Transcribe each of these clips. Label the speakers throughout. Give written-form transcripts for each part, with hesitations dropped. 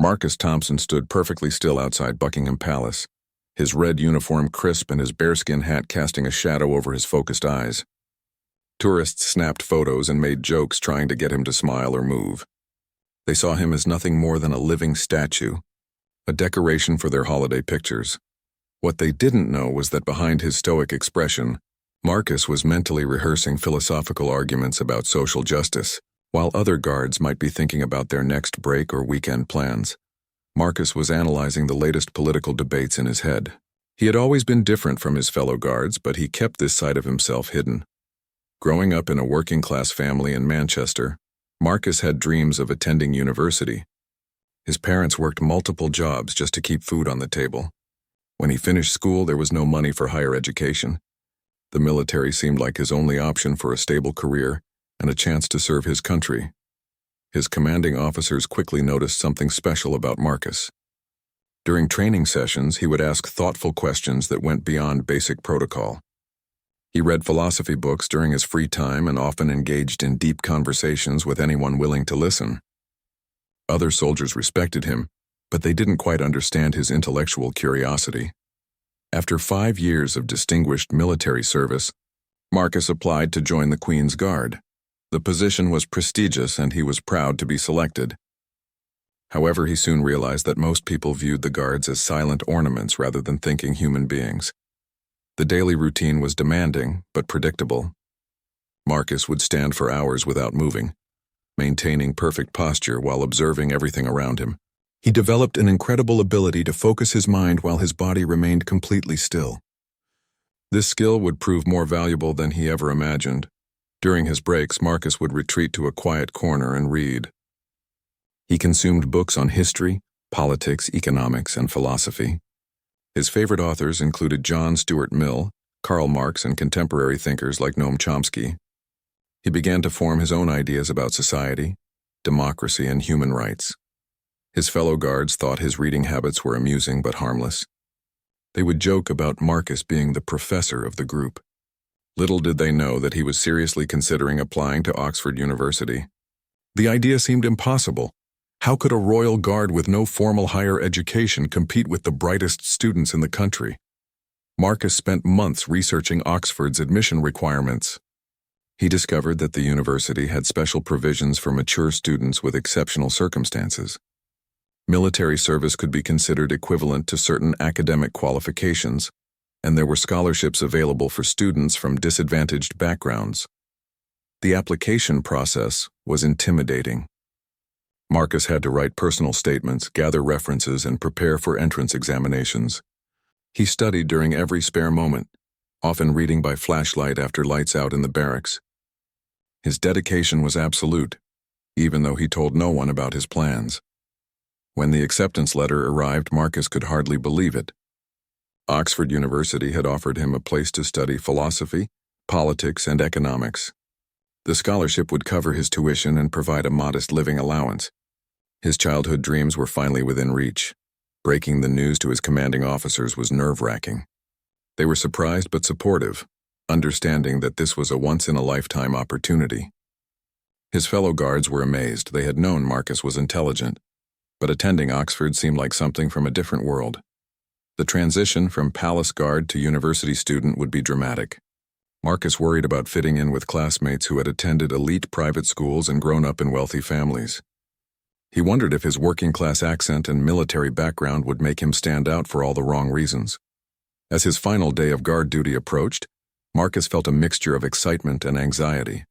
Speaker 1: Marcus Thompson stood perfectly still outside Buckingham Palace, his red uniform crisp and his bearskin hat casting a shadow over his focused eyes. Tourists snapped photos and made jokes trying to get him to smile or move. They saw him as nothing more than a living statue, a decoration for their holiday pictures. What they didn't know was that behind his stoic expression, Marcus was mentally rehearsing philosophical arguments about social justice, while other guards might be thinking about their next break or weekend plans. Marcus was analyzing the latest political debates in his head. He had always been different from his fellow guards, but he kept this side of himself hidden. Growing up in a working-class family in Manchester, Marcus had dreams of attending university. His parents worked multiple jobs just to keep food on the table. When he finished school, there was no money for higher education. The military seemed like his only option for a stable career and a chance to serve his country. His commanding officers quickly noticed something special about Marcus. During training sessions, he would ask thoughtful questions that went beyond basic protocol. He read philosophy books during his free time and often engaged in deep conversations with anyone willing to listen. Other soldiers respected him, but they didn't quite understand his intellectual curiosity. After 5 years of distinguished military service, Marcus applied to join the Queen's Guard. The position was prestigious and he was proud to be selected. However, he soon realized that most people viewed the guards as silent ornaments rather than thinking human beings. The daily routine was demanding, but predictable. Marcus would stand for hours without moving, maintaining perfect posture while observing everything around him. He developed an incredible ability to focus his mind while his body remained completely still. This skill would prove more valuable than he ever imagined. During his breaks, Marcus would retreat to a quiet corner and read. He consumed books on history, politics, economics, and philosophy. His favorite authors included John Stuart Mill, Karl Marx, and contemporary thinkers like Noam Chomsky. He began to form his own ideas about society, democracy, and human rights. His fellow guards thought his reading habits were amusing but harmless. They would joke about Marcus being the professor of the group. Little did they know that he was seriously considering applying to Oxford University. The idea seemed impossible. How could a royal guard with no formal higher education compete with the brightest students in the country? Marcus spent months researching Oxford's admission requirements. He discovered that the university had special provisions for mature students with exceptional circumstances. Military service could be considered equivalent to certain academic qualifications, and there were scholarships available for students from disadvantaged backgrounds. The application process was intimidating. Marcus had to write personal statements, gather references, and prepare for entrance examinations. He studied during every spare moment, often reading by flashlight after lights out in the barracks. His dedication was absolute, even though he told no one about his plans. When the acceptance letter arrived, Marcus could hardly believe it. Oxford University had offered him a place to study philosophy, politics, and economics. The scholarship would cover his tuition and provide a modest living allowance. His childhood dreams were finally within reach. Breaking the news to his commanding officers was nerve-wracking. They were surprised but supportive, understanding that this was a once-in-a-lifetime opportunity. His fellow guards were amazed. They had known Marcus was intelligent, but attending Oxford seemed like something from a different world. The transition from palace guard to university student would be dramatic. Marcus worried about fitting in with classmates who had attended elite private schools and grown up in wealthy families. He wondered if his working-class accent and military background would make him stand out for all the wrong reasons. As his final day of guard duty approached, Marcus felt a mixture of excitement and anxiety.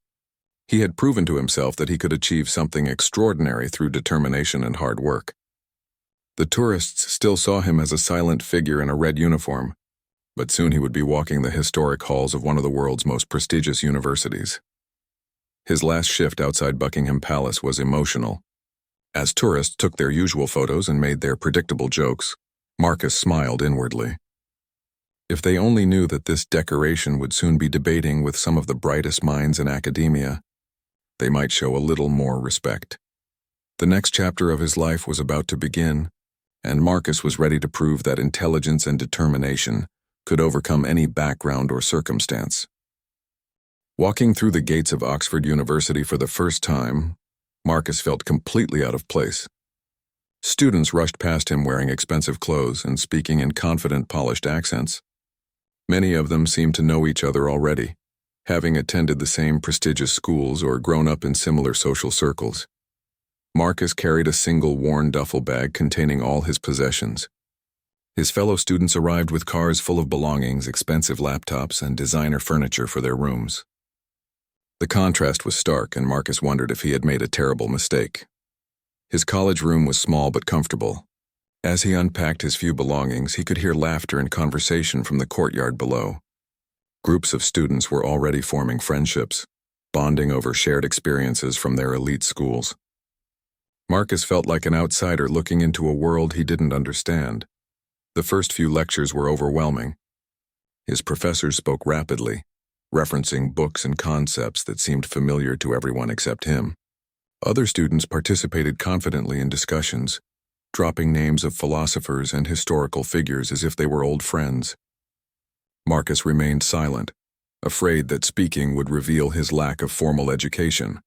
Speaker 1: He had proven to himself that he could achieve something extraordinary through determination and hard work. The tourists still saw him as a silent figure in a red uniform, but soon he would be walking the historic halls of one of the world's most prestigious universities. His last shift outside Buckingham Palace was emotional. As tourists took their usual photos and made their predictable jokes, Marcus smiled inwardly. If they only knew that this decoration would soon be debating with some of the brightest minds in academia, they might show a little more respect. The next chapter of his life was about to begin, and Marcus was ready to prove that intelligence and determination could overcome any background or circumstance. Walking through the gates of Oxford University for the first time, Marcus felt completely out of place. Students rushed past him wearing expensive clothes and speaking in confident, polished accents. Many of them seemed to know each other already, having attended the same prestigious schools or grown up in similar social circles. Marcus carried a single worn duffel bag containing all his possessions. His fellow students arrived with cars full of belongings, expensive laptops, and designer furniture for their rooms. The contrast was stark, and Marcus wondered if he had made a terrible mistake. His college room was small but comfortable. As he unpacked his few belongings, he could hear laughter and conversation from the courtyard below. Groups of students were already forming friendships, bonding over shared experiences from their elite schools. Marcus felt like an outsider looking into a world he didn't understand. The first few lectures were overwhelming. His professors spoke rapidly, referencing books and concepts that seemed familiar to everyone except him. Other students participated confidently in discussions, dropping names of philosophers and historical figures as if they were old friends. Marcus remained silent, afraid that speaking would reveal his lack of formal education.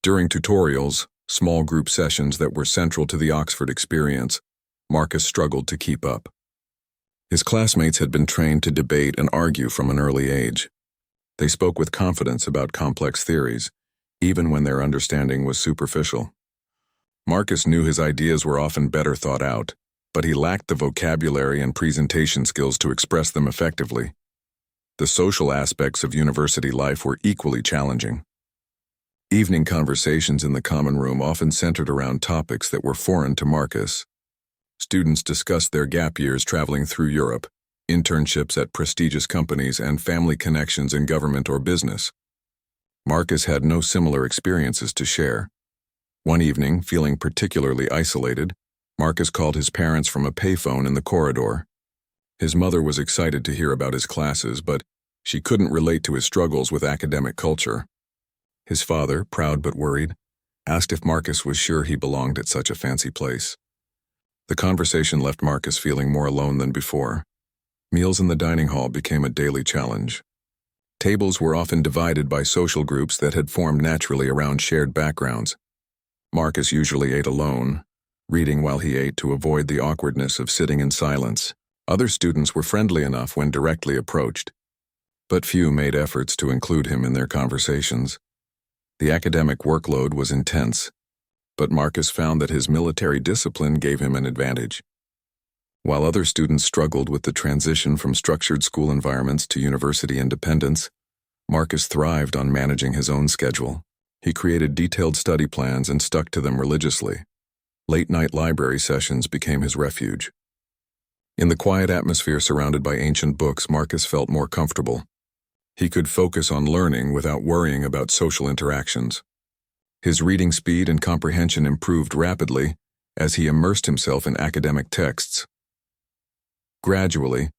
Speaker 1: During tutorials, small group sessions that were central to the Oxford experience, Marcus struggled to keep up. His classmates had been trained to debate and argue from an early age. They spoke with confidence about complex theories, even when their understanding was superficial. Marcus knew his ideas were often better thought out, but he lacked the vocabulary and presentation skills to express them effectively. The social aspects of university life were equally challenging. Evening conversations in the common room often centered around topics that were foreign to Marcus. Students discussed their gap years traveling through Europe, internships at prestigious companies, and family connections in government or business. Marcus had no similar experiences to share. One evening, feeling particularly isolated, Marcus called his parents from a payphone in the corridor. His mother was excited to hear about his classes, but she couldn't relate to his struggles with academic culture. His father, proud but worried, asked if Marcus was sure he belonged at such a fancy place. The conversation left Marcus feeling more alone than before. Meals in the dining hall became a daily challenge. Tables were often divided by social groups that had formed naturally around shared backgrounds. Marcus usually ate alone, reading while he ate to avoid the awkwardness of sitting in silence. Other students were friendly enough when directly approached, but few made efforts to include him in their conversations. The academic workload was intense, but Marcus found that his military discipline gave him an advantage. While other students struggled with the transition from structured school environments to university independence, Marcus thrived on managing his own schedule. He created detailed study plans and stuck to them religiously. Late-night library sessions became his refuge. In the quiet atmosphere surrounded by ancient books, Marcus felt more comfortable. He could focus on learning without worrying about social interactions. His reading speed and comprehension improved rapidly as he immersed himself in academic texts. Gradually,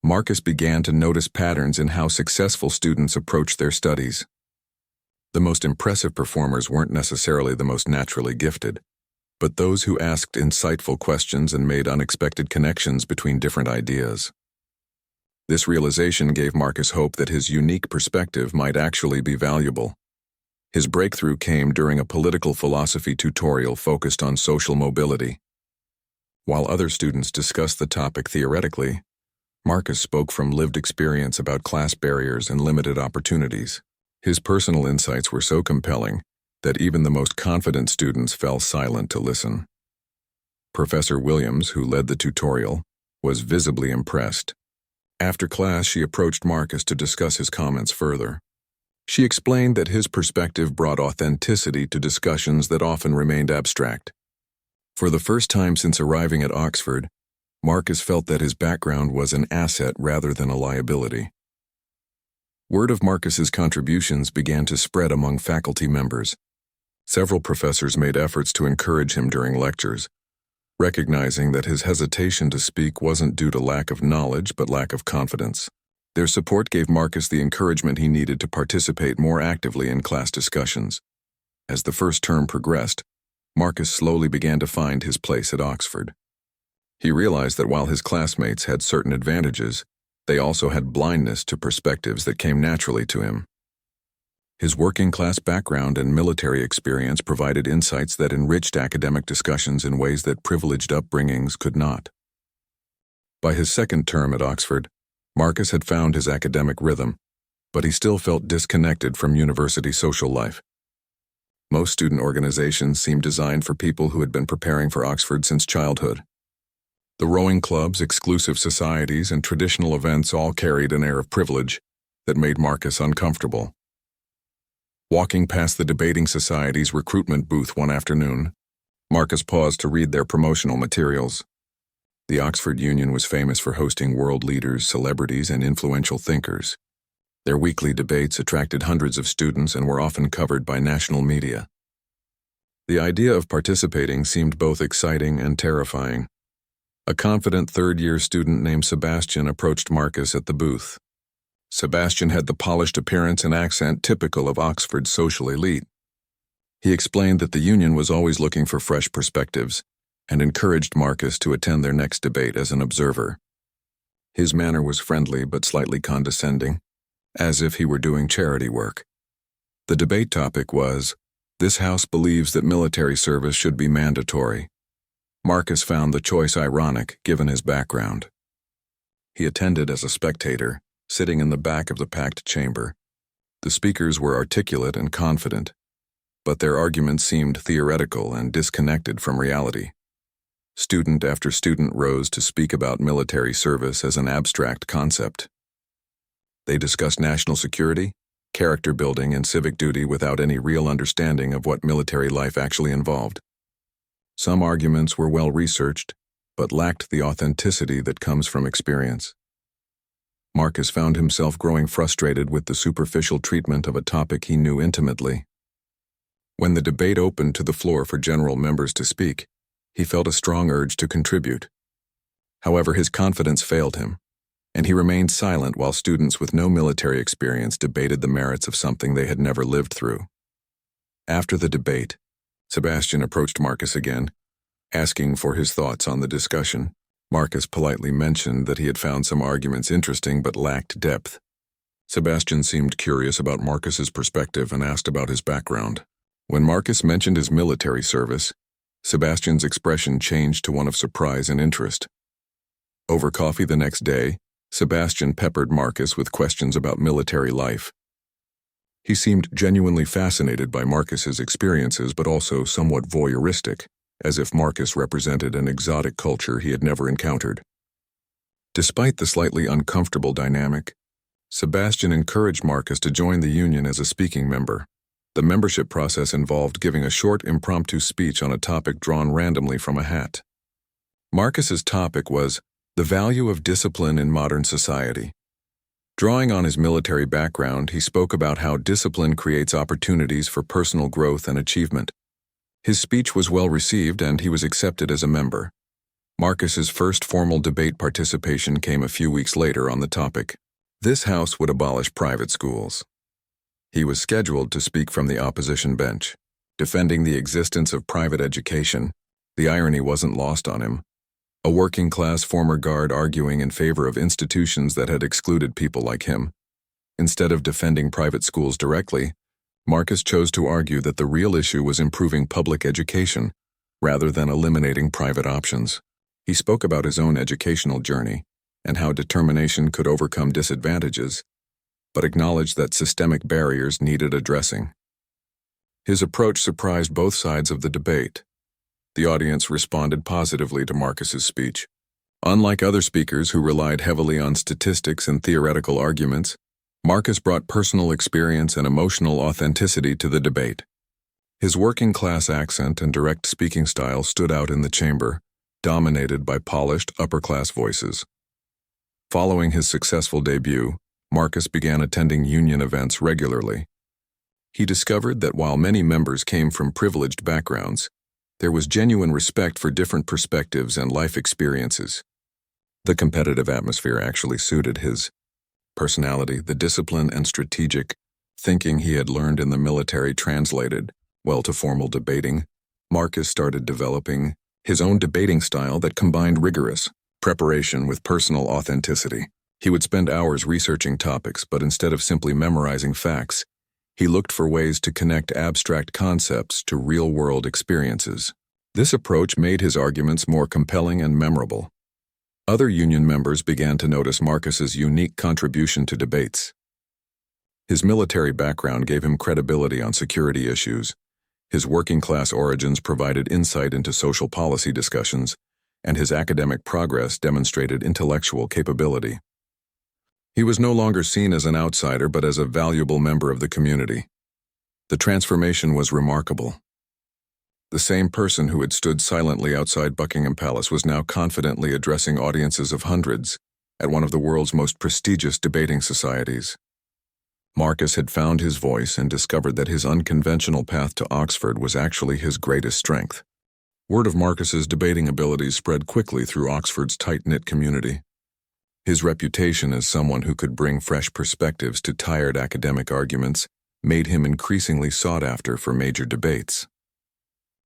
Speaker 1: Marcus began to notice patterns in how successful students approached their studies. The most impressive performers weren't necessarily the most naturally gifted, but those who asked insightful questions and made unexpected connections between different ideas. This realization gave Marcus hope that his unique perspective might actually be valuable. His breakthrough came during a political philosophy tutorial focused on social mobility. While other students discussed the topic theoretically, Marcus spoke from lived experience about class barriers and limited opportunities. His personal insights were so compelling that even the most confident students fell silent to listen. Professor Williams, who led the tutorial, was visibly impressed. After class, she approached Marcus to discuss his comments further. She explained that his perspective brought authenticity to discussions that often remained abstract. For the first time since arriving at Oxford, Marcus felt that his background was an asset rather than a liability. Word of Marcus's contributions began to spread among faculty members. Several professors made efforts to encourage him during lectures, recognizing that his hesitation to speak wasn't due to lack of knowledge but lack of confidence. Their support gave Marcus the encouragement he needed to participate more actively in class discussions. As the first term progressed, Marcus slowly began to find his place at Oxford. He realized that while his classmates had certain advantages, they also had blindness to perspectives that came naturally to him. His working-class background and military experience provided insights that enriched academic discussions in ways that privileged upbringings could not. By his second term at Oxford, Marcus had found his academic rhythm, but he still felt disconnected from university social life. Most student organizations seemed designed for people who had been preparing for Oxford since childhood. The rowing clubs, exclusive societies, and traditional events all carried an air of privilege that made Marcus uncomfortable. Walking past the debating society's recruitment booth one afternoon, Marcus paused to read their promotional materials. The Oxford Union was famous for hosting world leaders, celebrities, and influential thinkers. Their weekly debates attracted hundreds of students and were often covered by national media. The idea of participating seemed both exciting and terrifying. A confident third-year student named Sebastian approached Marcus at the booth. Sebastian had the polished appearance and accent typical of Oxford's social elite. He explained that the Union was always looking for fresh perspectives and encouraged Marcus to attend their next debate as an observer. His manner was friendly but slightly condescending, as if he were doing charity work. The debate topic was, "This House believes that military service should be mandatory." Marcus found the choice ironic, given his background. He attended as a spectator, sitting in the back of the packed chamber. The speakers were articulate and confident, but their arguments seemed theoretical and disconnected from reality. Student after student rose to speak about military service as an abstract concept. They discussed national security, character building, and civic duty without any real understanding of what military life actually involved. Some arguments were well-researched, but lacked the authenticity that comes from experience. Marcus found himself growing frustrated with the superficial treatment of a topic he knew intimately. When the debate opened to the floor for general members to speak, he felt a strong urge to contribute. However, his confidence failed him, and he remained silent while students with no military experience debated the merits of something they had never lived through. After the debate, Sebastian approached Marcus again, asking for his thoughts on the discussion. Marcus politely mentioned that he had found some arguments interesting but lacked depth. Sebastian seemed curious about Marcus's perspective and asked about his background. When Marcus mentioned his military service, Sebastian's expression changed to one of surprise and interest. Over coffee the next day, Sebastian peppered Marcus with questions about military life. He seemed genuinely fascinated by Marcus's experiences, but also somewhat voyeuristic, as if Marcus represented an exotic culture he had never encountered. Despite the slightly uncomfortable dynamic, Sebastian encouraged Marcus to join the Union as a speaking member. The membership process involved giving a short impromptu speech on a topic drawn randomly from a hat. Marcus's topic was the value of discipline in modern society. Drawing on his military background, he spoke about how discipline creates opportunities for personal growth and achievement. His speech was well received and he was accepted as a member. Marcus's first formal debate participation came a few weeks later on the topic, "This House would abolish private schools." He was scheduled to speak from the opposition bench, defending the existence of private education. The irony wasn't lost on him. A working-class former guard arguing in favor of institutions that had excluded people like him. Instead of defending private schools directly, Marcus chose to argue that the real issue was improving public education, rather than eliminating private options. He spoke about his own educational journey, and how determination could overcome disadvantages, but acknowledged that systemic barriers needed addressing. His approach surprised both sides of the debate. The audience responded positively to Marcus's speech. Unlike other speakers who relied heavily on statistics and theoretical arguments, Marcus brought personal experience and emotional authenticity to the debate. His working-class accent and direct speaking style stood out in the chamber, dominated by polished, upper-class voices. Following his successful debut, Marcus began attending Union events regularly. He discovered that while many members came from privileged backgrounds, there was genuine respect for different perspectives and life experiences. The competitive atmosphere actually suited his personality. The discipline and strategic thinking he had learned in the military translated well to formal debating. Marcus started developing his own debating style that combined rigorous preparation with personal authenticity. He would spend hours researching topics, but instead of simply memorizing facts, He looked for ways to connect abstract concepts to real-world experiences. This approach made his arguments more compelling and memorable. Other union members began to notice Marcus's unique contribution to debates. His military background gave him credibility on security issues. His working-class origins provided insight into social policy discussions, and his academic progress demonstrated intellectual capability. He was no longer seen as an outsider but as a valuable member of the community. The transformation was remarkable. The same person who had stood silently outside Buckingham Palace was now confidently addressing audiences of hundreds at one of the world's most prestigious debating societies. Marcus had found his voice and discovered that his unconventional path to Oxford was actually his greatest strength. Word of Marcus's debating abilities spread quickly through Oxford's tight-knit community. His reputation as someone who could bring fresh perspectives to tired academic arguments made him increasingly sought after for major debates.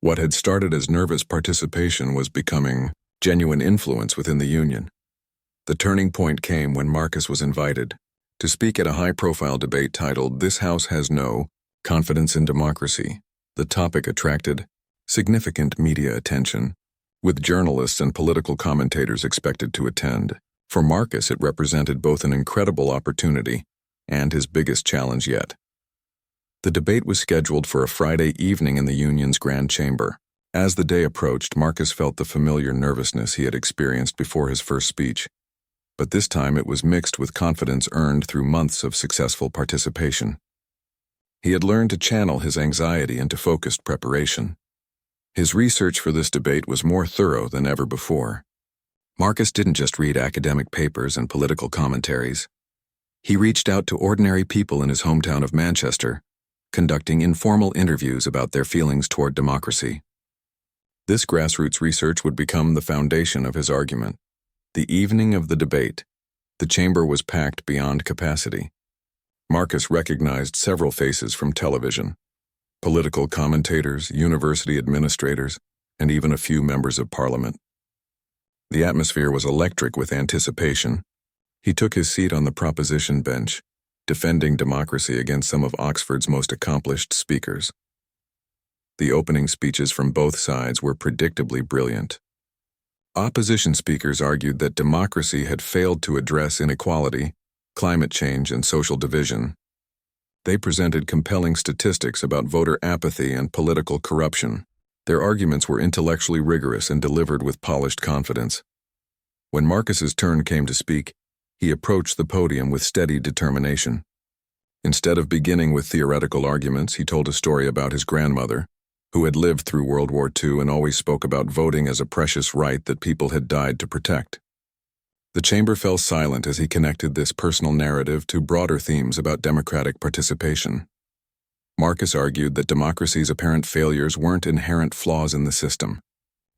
Speaker 1: What had started as nervous participation was becoming genuine influence within the Union. The turning point came when Marcus was invited to speak at a high-profile debate titled "This House Has No Confidence in Democracy." The topic attracted significant media attention, with journalists and political commentators expected to attend. For Marcus, it represented both an incredible opportunity and his biggest challenge yet. The debate was scheduled for a Friday evening in the Union's Grand Chamber. As the day approached, Marcus felt the familiar nervousness he had experienced before his first speech, but this time it was mixed with confidence earned through months of successful participation. He had learned to channel his anxiety into focused preparation. His research for this debate was more thorough than ever before. Marcus didn't just read academic papers and political commentaries. He reached out to ordinary people in his hometown of Manchester, conducting informal interviews about their feelings toward democracy. This grassroots research would become the foundation of his argument. The evening of the debate, the chamber was packed beyond capacity. Marcus recognized several faces from television: political commentators, university administrators, and even a few members of parliament. The atmosphere was electric with anticipation. He took his seat on the proposition bench, defending democracy against some of Oxford's most accomplished speakers. The opening speeches from both sides were predictably brilliant. Opposition speakers argued that democracy had failed to address inequality, climate change, and social division. They presented compelling statistics about voter apathy and political corruption. Their arguments were intellectually rigorous and delivered with polished confidence. When Marcus's turn came to speak, he approached the podium with steady determination. Instead of beginning with theoretical arguments, he told a story about his grandmother, who had lived through World War II and always spoke about voting as a precious right that people had died to protect. The chamber fell silent as he connected this personal narrative to broader themes about democratic participation. Marcus argued that democracy's apparent failures weren't inherent flaws in the system,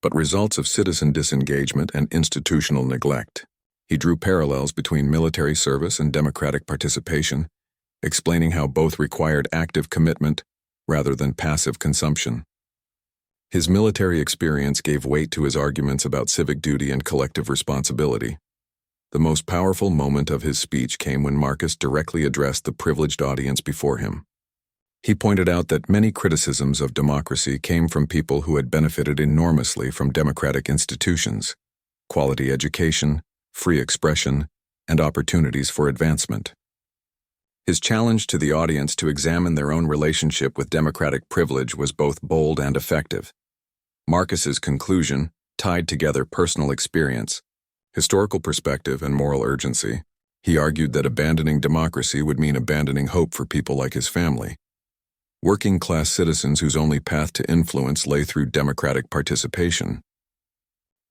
Speaker 1: but results of citizen disengagement and institutional neglect. He drew parallels between military service and democratic participation, explaining how both required active commitment rather than passive consumption. His military experience gave weight to his arguments about civic duty and collective responsibility. The most powerful moment of his speech came when Marcus directly addressed the privileged audience before him. He pointed out that many criticisms of democracy came from people who had benefited enormously from democratic institutions: quality education, free expression, and opportunities for advancement. His challenge to the audience to examine their own relationship with democratic privilege was both bold and effective. Marcus's conclusion tied together personal experience, historical perspective, and moral urgency. He argued that abandoning democracy would mean abandoning hope for people like his family, working-class citizens whose only path to influence lay through democratic participation.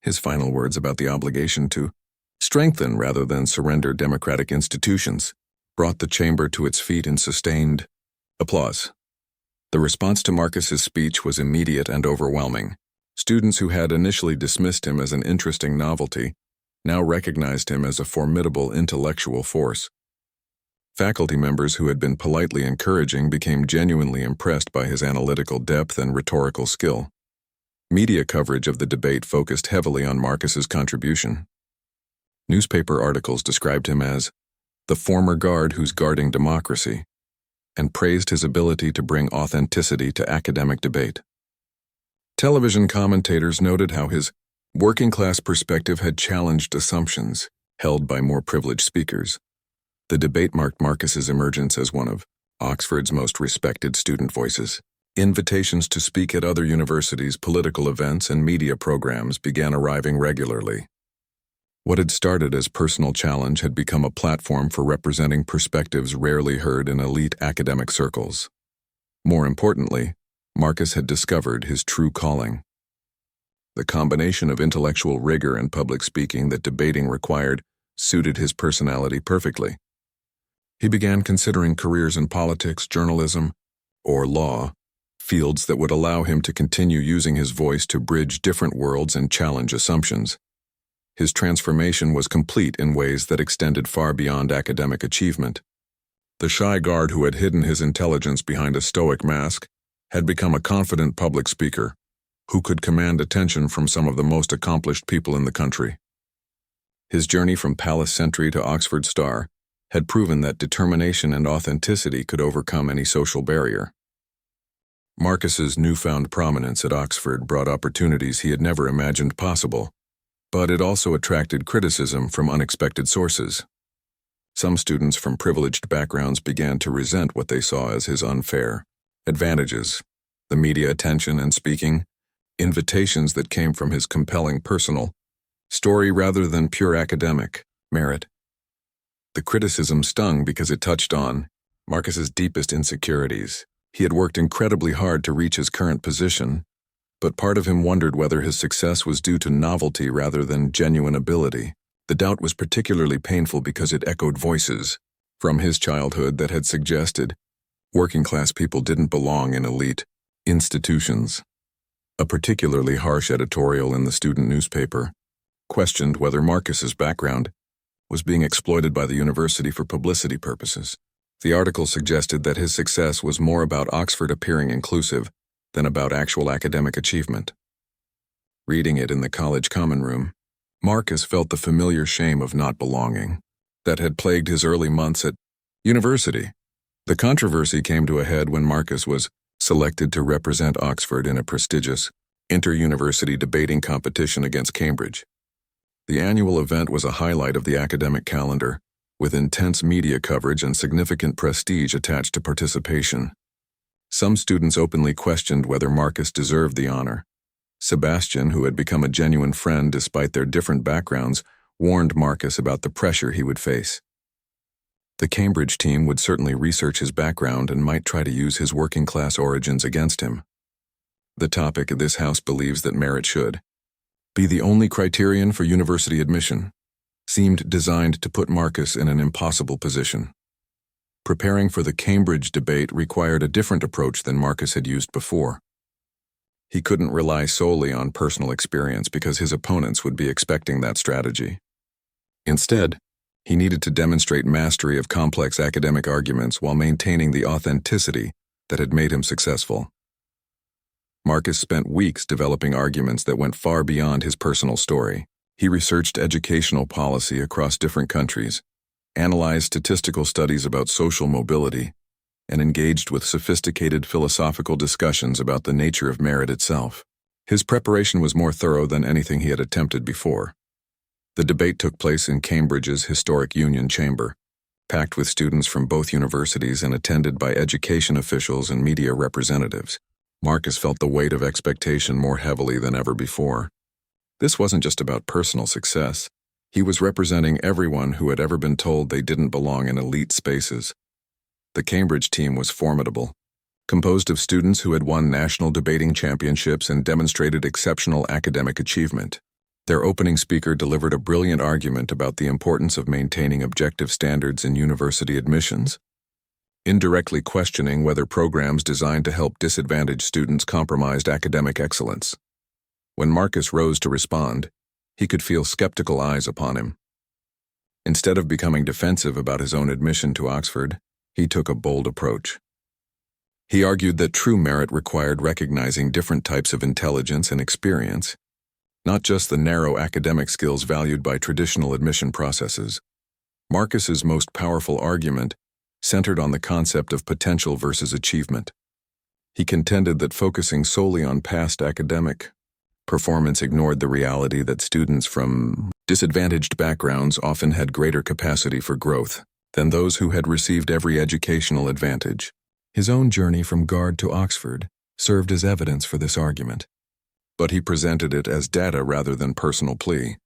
Speaker 1: His final words about the obligation to strengthen rather than surrender democratic institutions brought the chamber to its feet in sustained applause. The response to Marcus's speech was immediate and overwhelming. Students who had initially dismissed him as an interesting novelty now recognized him as a formidable intellectual force. Faculty members who had been politely encouraging became genuinely impressed by his analytical depth and rhetorical skill. Media coverage of the debate focused heavily on Marcus's contribution. Newspaper articles described him as the former guard who's guarding democracy, and praised his ability to bring authenticity to academic debate. Television commentators noted how his working-class perspective had challenged assumptions held by more privileged speakers. The debate marked Marcus's emergence as one of Oxford's most respected student voices. Invitations to speak at other universities, political events, and media programs began arriving regularly. What had started as personal challenge had become a platform for representing perspectives rarely heard in elite academic circles. More importantly, Marcus had discovered his true calling. The combination of intellectual rigor and public speaking that debating required suited his personality perfectly. He began considering careers in politics, journalism, or law, fields that would allow him to continue using his voice to bridge different worlds and challenge assumptions. His transformation was complete in ways that extended far beyond academic achievement. The shy guard who had hidden his intelligence behind a stoic mask had become a confident public speaker who could command attention from some of the most accomplished people in the country. His journey from Palace Sentry to Oxford Star had proven that determination and authenticity could overcome any social barrier. Marcus's newfound prominence at Oxford brought opportunities he had never imagined possible, but it also attracted criticism from unexpected sources. Some students from privileged backgrounds began to resent what they saw as his unfair advantages, the media attention and speaking, invitations that came from his compelling personal story rather than pure academic merit. The criticism stung because it touched on Marcus's deepest insecurities. He had worked incredibly hard to reach his current position, but part of him wondered whether his success was due to novelty rather than genuine ability. The doubt was particularly painful because it echoed voices from his childhood that had suggested working-class people didn't belong in elite institutions. A particularly harsh editorial in the student newspaper questioned whether Marcus's background was being exploited by the university for publicity purposes. The article suggested that his success was more about Oxford appearing inclusive than about actual academic achievement. Reading it in the college common room, Marcus felt the familiar shame of not belonging that had plagued his early months at university. The controversy came to a head when Marcus was selected to represent Oxford in a prestigious inter-university debating competition against Cambridge. The annual event was a highlight of the academic calendar, with intense media coverage and significant prestige attached to participation. Some students openly questioned whether Marcus deserved the honor. Sebastian, who had become a genuine friend despite their different backgrounds, warned Marcus about the pressure he would face. The Cambridge team would certainly research his background and might try to use his working-class origins against him. The topic of this house believes that merit should be the only criterion for university admission, seemed designed to put Marcus in an impossible position. Preparing for the Cambridge debate required a different approach than Marcus had used before. He couldn't rely solely on personal experience because his opponents would be expecting that strategy. Instead, he needed to demonstrate mastery of complex academic arguments while maintaining the authenticity that had made him successful. Marcus spent weeks developing arguments that went far beyond his personal story. He researched educational policy across different countries, analyzed statistical studies about social mobility, and engaged with sophisticated philosophical discussions about the nature of merit itself. His preparation was more thorough than anything he had attempted before. The debate took place in Cambridge's historic Union Chamber, packed with students from both universities and attended by education officials and media representatives. Marcus felt the weight of expectation more heavily than ever before. This wasn't just about personal success. He was representing everyone who had ever been told they didn't belong in elite spaces. The Cambridge team was formidable, composed of students who had won national debating championships and demonstrated exceptional academic achievement. Their opening speaker delivered a brilliant argument about the importance of maintaining objective standards in university admissions, indirectly questioning whether programs designed to help disadvantaged students compromised academic excellence. When Marcus rose to respond, he could feel skeptical eyes upon him. Instead of becoming defensive about his own admission to Oxford, he took a bold approach. He argued that true merit required recognizing different types of intelligence and experience, not just the narrow academic skills valued by traditional admission processes. Marcus's most powerful argument centered on the concept of potential versus achievement. He contended that focusing solely on past academic performance ignored the reality that students from disadvantaged backgrounds often had greater capacity for growth than those who had received every educational advantage. His own journey from Guard to Oxford served as evidence for this argument, but he presented it as data rather than personal plea.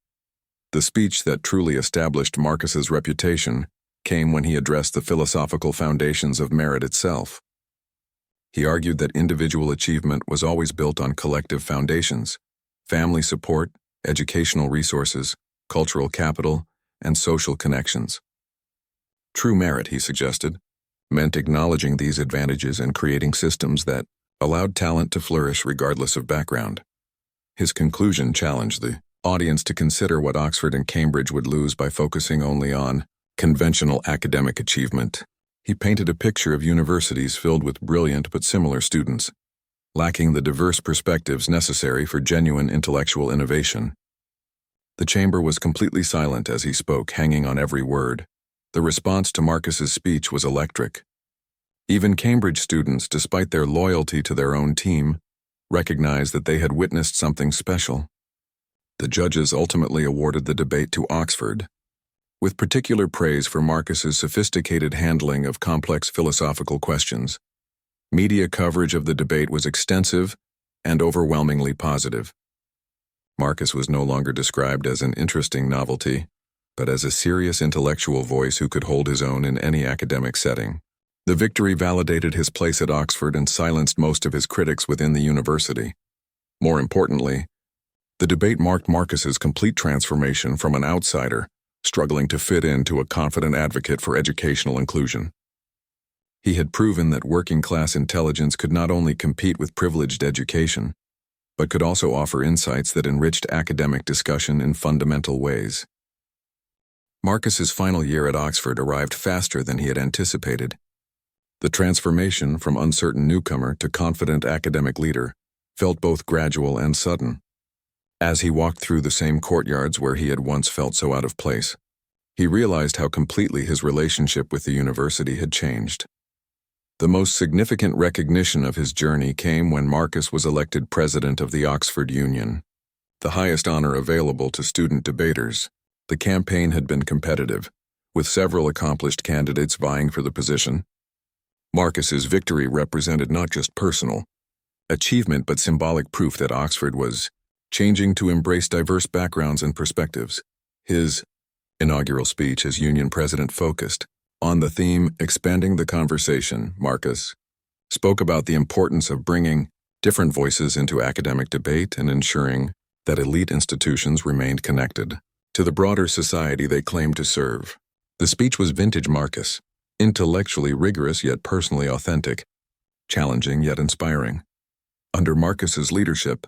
Speaker 1: The speech that truly established Marcus's reputation came when he addressed the philosophical foundations of merit itself. He argued that individual achievement was always built on collective foundations: family support, educational resources, cultural capital, and social connections. True merit, he suggested, meant acknowledging these advantages and creating systems that allowed talent to flourish regardless of background. His conclusion challenged the audience to consider what Oxford and Cambridge would lose by focusing only on conventional academic achievement. He painted a picture of universities filled with brilliant but similar students, lacking the diverse perspectives necessary for genuine intellectual innovation. The chamber was completely silent as he spoke, hanging on every word. The response to Marcus's speech was electric. Even Cambridge students, despite their loyalty to their own team, recognized that they had witnessed something special. The judges ultimately awarded the debate to Oxford, with particular praise for Marcus's sophisticated handling of complex philosophical questions. Media coverage of the debate was extensive and overwhelmingly positive. Marcus was no longer described as an interesting novelty, but as a serious intellectual voice who could hold his own in any academic setting. The victory validated his place at Oxford and silenced most of his critics within the university. More importantly, the debate marked Marcus's complete transformation from an outsider struggling to fit in to a confident advocate for educational inclusion. He had proven that working-class intelligence could not only compete with privileged education, but could also offer insights that enriched academic discussion in fundamental ways. Marcus's final year at Oxford arrived faster than he had anticipated. The transformation from uncertain newcomer to confident academic leader felt both gradual and sudden. As he walked through the same courtyards where he had once felt so out of place, he realized how completely his relationship with the university had changed. The most significant recognition of his journey came when Marcus was elected president of the Oxford Union, the highest honor available to student debaters. The campaign had been competitive, with several accomplished candidates vying for the position. Marcus's victory represented not just personal achievement but symbolic proof that Oxford was changing to embrace diverse backgrounds and perspectives. His inaugural speech as Union president focused on the theme "Expanding the Conversation." Marcus spoke about the importance of bringing different voices into academic debate and ensuring that elite institutions remained connected to the broader society they claimed to serve. The speech was vintage Marcus, intellectually rigorous yet personally authentic, challenging yet inspiring. Under Marcus's leadership,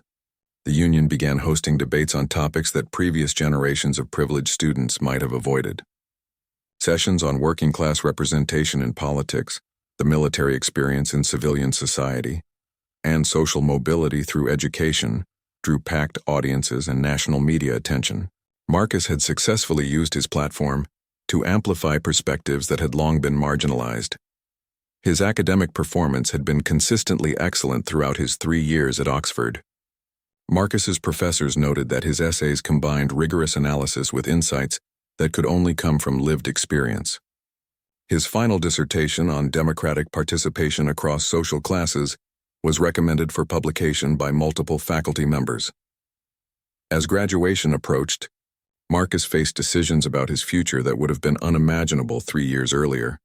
Speaker 1: the Union began hosting debates on topics that previous generations of privileged students might have avoided. Sessions on working-class representation in politics, the military experience in civilian society, and social mobility through education drew packed audiences and national media attention. Marcus had successfully used his platform to amplify perspectives that had long been marginalized. His academic performance had been consistently excellent throughout his 3 years at Oxford. Marcus's professors noted that his essays combined rigorous analysis with insights that could only come from lived experience. His final dissertation on democratic participation across social classes was recommended for publication by multiple faculty members. As graduation approached, Marcus faced decisions about his future that would have been unimaginable 3 years earlier.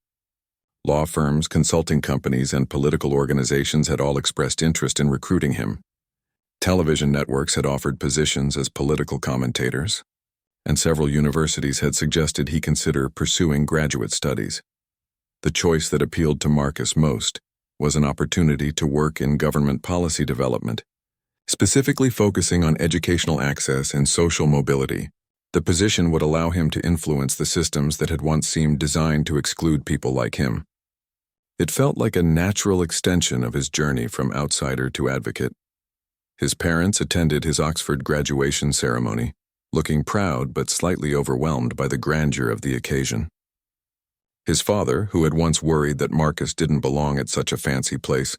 Speaker 1: Law firms, consulting companies, and political organizations had all expressed interest in recruiting him. Television networks had offered positions as political commentators, and several universities had suggested he consider pursuing graduate studies. The choice that appealed to Marcus most was an opportunity to work in government policy development, specifically focusing on educational access and social mobility. The position would allow him to influence the systems that had once seemed designed to exclude people like him. It felt like a natural extension of his journey from outsider to advocate. His parents attended his Oxford graduation ceremony, looking proud but slightly overwhelmed by the grandeur of the occasion. His father, who had once worried that Marcus didn't belong at such a fancy place,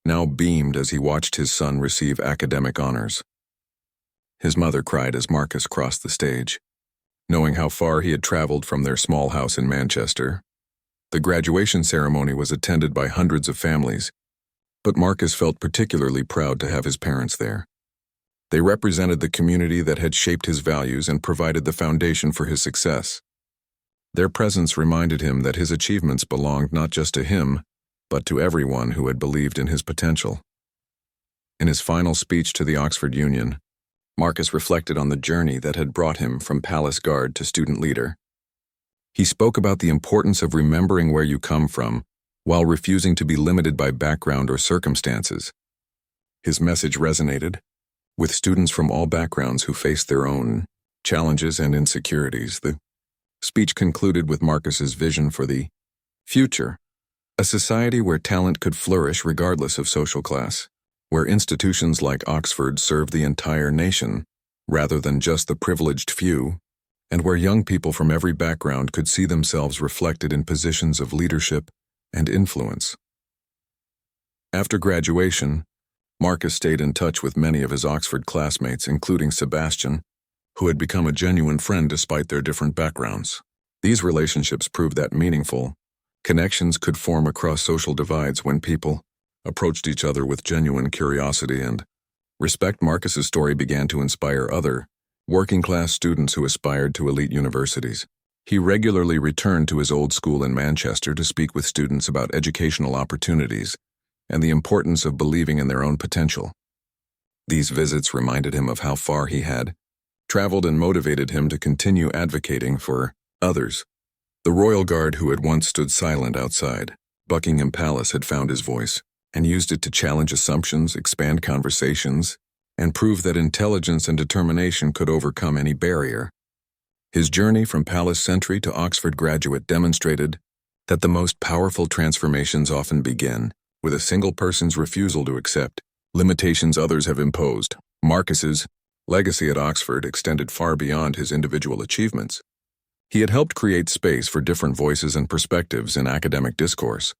Speaker 1: now beamed as he watched his son receive academic honors. His mother cried as Marcus crossed the stage. Knowing how far he had traveled from their small house in Manchester, the graduation ceremony was attended by hundreds of families, but Marcus felt particularly proud to have his parents there. They represented the community that had shaped his values and provided the foundation for his success. Their presence reminded him that his achievements belonged not just to him, but to everyone who had believed in his potential. In his final speech to the Oxford Union, Marcus reflected on the journey that had brought him from palace guard to student leader. He spoke about the importance of remembering where you come from, while refusing to be limited by background or circumstances. His message resonated with students from all backgrounds who faced their own challenges and insecurities. The speech concluded with Marcus's vision for the future, a society where talent could flourish regardless of social class, where institutions like Oxford served the entire nation rather than just the privileged few, and where young people from every background could see themselves reflected in positions of leadership and influence. After graduation, Marcus stayed in touch with many of his Oxford classmates, including Sebastian, who had become a genuine friend despite their different backgrounds. These relationships proved that meaningful connections could form across social divides when people approached each other with genuine curiosity and respect. Marcus's story began to inspire other working-class students who aspired to elite universities. He regularly returned to his old school in Manchester to speak with students about educational opportunities and the importance of believing in their own potential. These visits reminded him of how far he had traveled and motivated him to continue advocating for others. The royal guard who had once stood silent outside Buckingham Palace had found his voice and used it to challenge assumptions, expand conversations, and prove that intelligence and determination could overcome any barrier. His journey from palace sentry to Oxford graduate demonstrated that the most powerful transformations often begin with a single person's refusal to accept limitations others have imposed. Marcus's legacy at Oxford extended far beyond his individual achievements. He had helped create space for different voices and perspectives in academic discourse,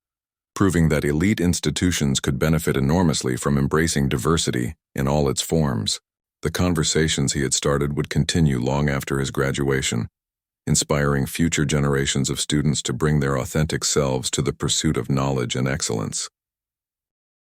Speaker 1: proving that elite institutions could benefit enormously from embracing diversity in all its forms. The conversations he had started would continue long after his graduation, inspiring future generations of students to bring their authentic selves to the pursuit of knowledge and excellence.